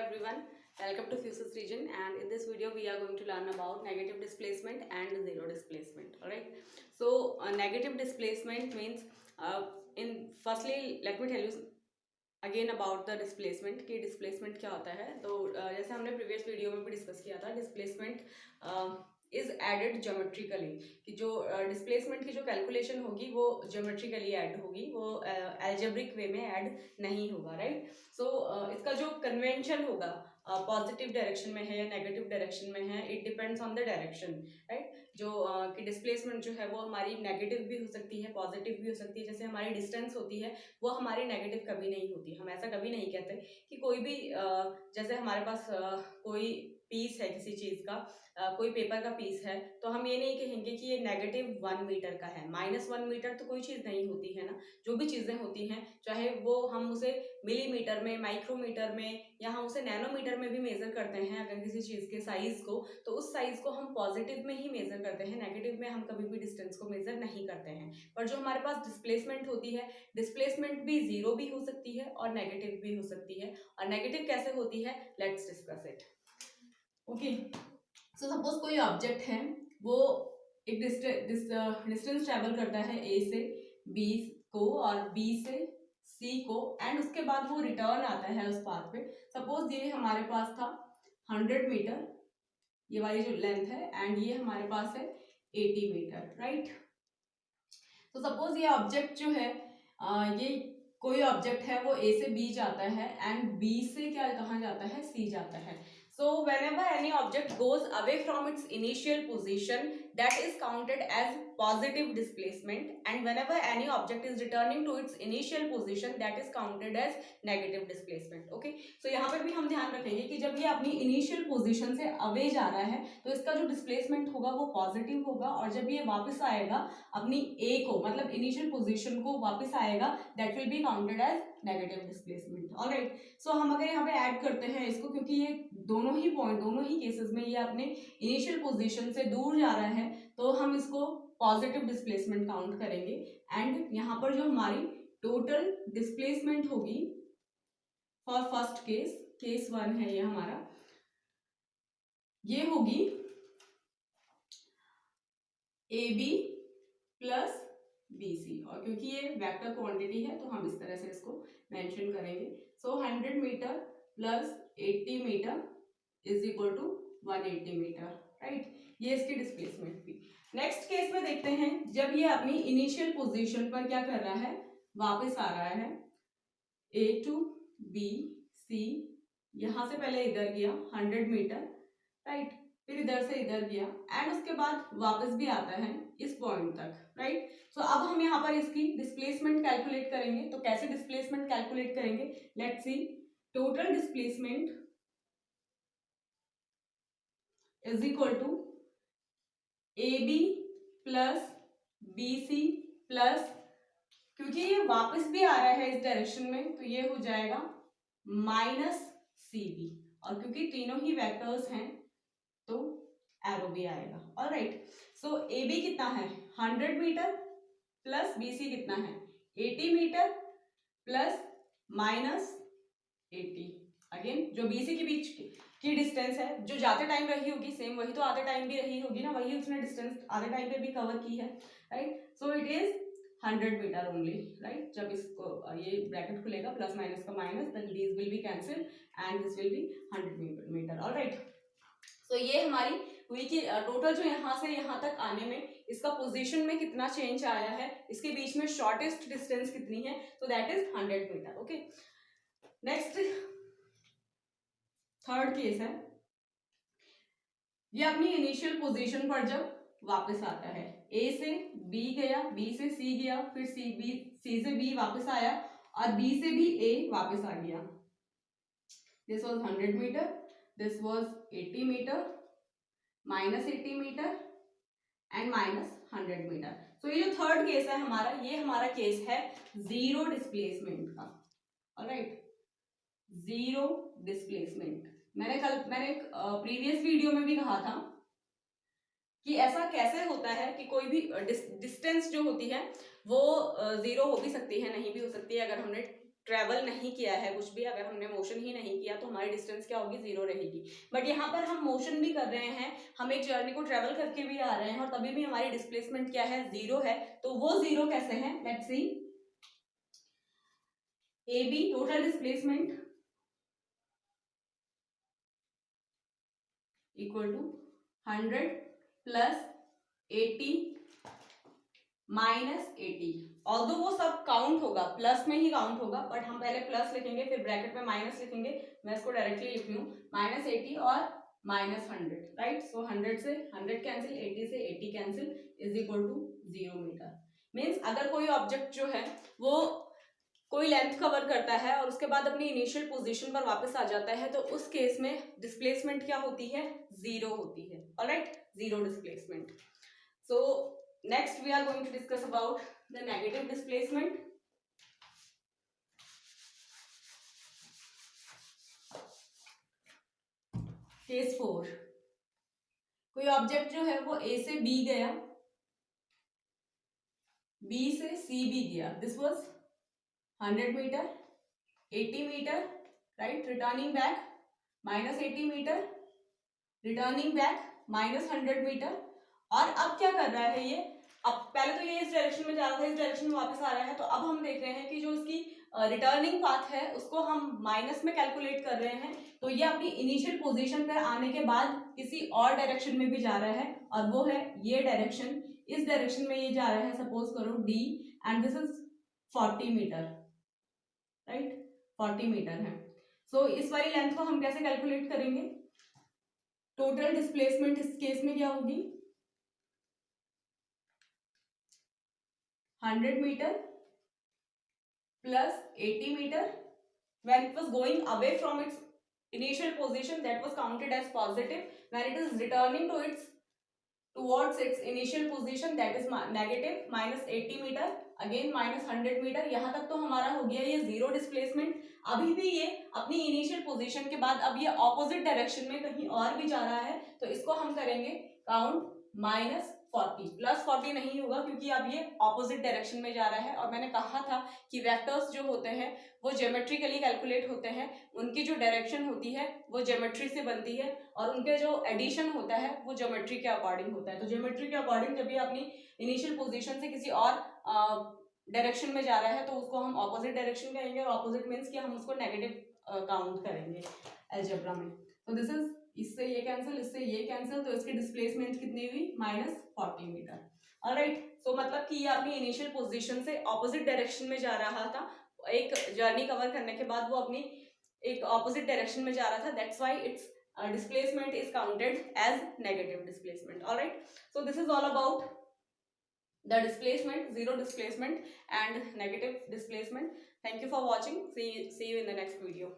everyone, welcome to Fusus region, and in this video we are going to learn about negative displacement and zero displacement. Alright, so negative displacement means in firstly let me tell you again about the displacement कि displacement क्या होता है। तो जैसे हमने previous video में भी discuss किया था, डिस्प्लेसमेंट इज एडेड ज्योमेट्रिकली, कि जो डिस्प्लेसमेंट की जो कैलकुलेशन होगी वो ज्योमेट्रिकली ऐड होगी, वो एल्जेब्रिक वे में ऐड नहीं होगा, राइट। सो इसका जो कन्वेंशन होगा पॉजिटिव डायरेक्शन में है या नेगेटिव डायरेक्शन में है, it depends on the direction, right. जो कि डिस्प्लेसमेंट जो है वो हमारी नेगेटिव भी हो सकती है, पॉजिटिव भी हो सकती है। जैसे हमारी डिस्टेंस होती है वो हमारी नेगेटिव कभी नहीं होती। हम ऐसा कभी नहीं कहते कि कोई भी जैसे हमारे पास कोई पीस है किसी चीज का, कोई पेपर का पीस है, तो हम ये नहीं कहेंगे कि ये -1 मीटर का है। -1 मीटर तो कोई चीज नहीं होती है ना। जो भी चीजें होती हैं, चाहे वो हम उसे मिलीमीटर में, माइक्रोमीटर में, या हम उसे नैनोमीटर में भी मेजर करते हैं अगर किसी चीज के साइज को, तो उस साइज को हम पॉजिटिव में ही मेजर करते हैं, नेगेटिव में हम कभी भी डिस्टेंस को मेजर नहीं करते हैं। पर जो हमारे पास डिस्प्लेसमेंट होती है, डिस्प्लेसमेंट भी जीरो भी हो सकती है और नेगेटिव भी हो सकती है। और नेगेटिव कैसे होती है, let's discuss it. Okay, so suppose कोई ऑब्जेक्ट है, वो एक डिस्टेंस ट्रेवल करता है ए से बी को और बी से सी को, एंड उसके बाद वो रिटर्न आता है उस पाथ पे। सपोज ये हमारे पास था 100 मीटर, ये वाली जो लेंथ है, एंड ये हमारे पास है 80 मीटर, राइट। तो सपोज ये ऑब्जेक्ट जो है, ये कोई ऑब्जेक्ट है, वो ए से बी जाता है एंड बी से क्या कहाँ जाता है, सी जाता है। So whenever any object goes away from its initial position, that is counted as positive displacement, and whenever any object is returning to its initial position, that is counted as negative displacement. Okay, so यहाँ पर भी हम ध्यान रखेंगे कि जब ये अपनी initial position से away जा रहा है तो इसका जो displacement होगा वो positive होगा, और जब ये वापस आएगा अपनी A को, मतलब initial position को वापस आएगा, that will be counted as negative displacement. Alright, so हम अगर यहाँ पे ऐड करते हैं इसको, क्योंकि ये दोनों ही पॉइंट, दोनों ही केसेस में ये अपने इनिशियल पोजीशन से दूर जा रहा है, तो हम इसको पॉजिटिव डिस्प्लेसमेंट काउंट करेंगे। एंड यहाँ पर जो हमारी टोटल डिस्प्लेसमेंट होगी फॉर फर्स्ट केस, केस 1 है ये हमारा, ये होगी AB प्लस BC, और क्योंकि ये वेक्टर क्वांटिटी है तो हम इस तरह से इसको मेंशन करेंगे। So 100 metre plus 80 metre is equal to 180 metre, right. ये इसकी डिस्प्लेसमेंट थी। नेक्स्ट केस में देखते हैं, जब ये अपनी इनिशियल पोजीशन पर क्या कर रहा है, वापस आ रहा है A टू B C, यहां से पहले इधर गया 100 मीटर, राइट, फिर इधर से इधर गया, एंड उसके बाद वापस भी आता है इस पॉइंट तक, राइट। सो अब हम यहाँ पर इसकी डिस्प्लेसमेंट कैलकुलेट करेंगे। तो कैसे डिस्प्लेसमेंट कैलकुलेट करेंगे, let's see. Total displacement is equal to AB plus BC plus, क्योंकि ये वापस भी आ रहा है इस डायरेक्शन में तो ये हो जाएगा माइनस CB, और क्योंकि तीनों ही वेक्टर्स हैं तो एरो भी आएगा। ऑलराइट, सो AB कितना है 100 मीटर प्लस BC कितना है 80 मीटर प्लस माइनस 80। अगेन जो BC के बीच की डिस्टेंस है, जो जाते टाइम रही होगी सेम, वही तो आते टाइम भी रही होगी ना, वही उसने डिस्टेंस आते टाइम पे भी कवर की है, right. So it is 100 metre only, right. जब इसको ये ब्रैकेट खुलेगा प्लस माइनस का minus, then these will be cancel and this will be 100 metre. Alright, so ये हमारी हुई कि टोटल जो यहाँ से यहाँ तक आने में इसका पोजीशन में कितना चेंज आया है, इसके बीच में शॉर्टेस्ट डिस्टेंस कितनी है, तो that is 100 metre. Okay, next third case है, ये अपनी इनिशियल पोजीशन पर जब वापस आता है, A से B गया, B से C गया, फिर C से B वापस आया, और B से भी A वापस आ गया। This was 100 metre, this was 80 metre, minus 80 metre and minus 100 metre. So ये जो थर्ड केस है हमारा, ये हमारा केस है जीरो डिस्प्लेसमेंट का। Alright, zero displacement. मैंने प्रीवियस वीडियो में भी कहा था कि ऐसा कैसे होता है कि कोई भी डिस्टेंस जो होती है वो जीरो हो भी सकती है, नहीं भी हो सकती है। अगर हमने ट्रेवल नहीं किया है कुछ भी, अगर हमने मोशन ही नहीं किया तो हमारी डिस्टेंस क्या होगी, 0 रहेगी। बट यहाँ पर हम मोशन भी कर रहे हैं, हम एक जर्नी को ट्रेवल करके भी आ रहे हैं और तभी भी हमारी डिस्प्लेसमेंट क्या है, 0 है। तो वो 0 कैसे है, let's see. A B total displacement equal to 100 plus 80 minus 80। Although वो सब काउंट होगा, प्लस में ही काउंट होगा, बट हम पहले प्लस लिखेंगे फिर ब्रैकेट में माइनस लिखेंगे। मैं इसको डायरेक्टली लिख लूँ, माइनस 80 और माइनस 100, राइट। सो 100 से 100 कैंसिल, 80 से 80 cancel, is equal to 0 metre. Means अगर कोई ऑब्जेक्ट जो है वो कोई लेंथ कवर करता है और उसके बाद अपनी इनिशियल पोजीशन पर वापस आ जाता है, तो उस केस में डिस्प्लेसमेंट क्या होती है, 0 होती है। Alright, 0 displacement. So next we are going to discuss about the negative displacement. Case 4, कोई ऑब्जेक्ट जो है वो A से B गया, B से C भी गया, this was 100 metre, 80 metre, right, returning back, minus 80 metre, returning back, minus 100 metre. और अब क्या कर रहा है ये, अब पहले तो ये इस डायरेक्शन में जा रहा था, इस डायरेक्शन में वापस आ रहा है, तो अब हम देख रहे हैं कि जो इसकी रिटर्निंग पाथ है उसको हम माइनस में कैलकुलेट कर रहे हैं। तो ये अपनी इनिशियल पोजीशन पर आने के बाद किसी और डायरेक्शन में भी जा रहा है, और वो है ये डायरेक्शन। इस डायरेक्शन में ये जा रहा है, सपोज करो D, and this is 40 metre, right, 40 metre है। सो इस वाली लेंथ को हम कैसे कैलकुलेट करेंगे, टोटल डिस्प्लेसमेंट इस केस में क्या होगी, 100 metre plus 80 meter. When it was going away from its initial position, that was counted as positive. When it is returning to its towards its initial position, that is negative, minus 80 meter, again minus 100 meter। यहाँ तक तो हमारा हो गया ये 0 displacement. अभी भी ये अपनी इनिशियल पोजीशन के बाद अब ये ऑपोजिट डायरेक्शन में कहीं और भी जा रहा है, तो इसको हम करेंगे काउंट माइनस 40, प्लस 40 नहीं होगा क्योंकि अब ये ऑपोजिट डायरेक्शन में जा रहा है। और मैंने कहा था कि वेक्टर्स जो होते हैं वो ज्योमेट्रिकली कैलकुलेट होते हैं, उनकी जो डायरेक्शन होती है वो ज्योमेट्री से बनती है, और उनके जो एडिशन होता है वो ज्योमेट्री के अकॉर्डिंग होता है। तो ज्योमेट्री के अकॉर्डिंग जब भी अपनी इनिशियल पोजीशन से किसी और डायरेक्शन में जा रहा है तो उसको हम ऑपोजिट डायरेक्शन कहेंगे, और ऑपोजिट मीन्स कि हम उसको नेगेटिव काउंट करेंगे अलजेब्रा में। तो दिस इज, इससे ये कैंसिल, इससे ये कैंसिल, तो इसकी डिस्प्लेसमेंट कितनी हुई, माइनस 40 मीटर। ऑलराइट, सो मतलब कि ये अपनी इनिशियल पोजीशन से ऑपोजिट डायरेक्शन में जा रहा था, एक जर्नी कवर करने के बाद वो अपनी एक ऑपोजिट डायरेक्शन में जा रहा था, that's why it's displacement is counted as negative displacement. All right, so this is all about the displacement, 0 displacement and negative displacement. Thank you for watching. See you in the next video.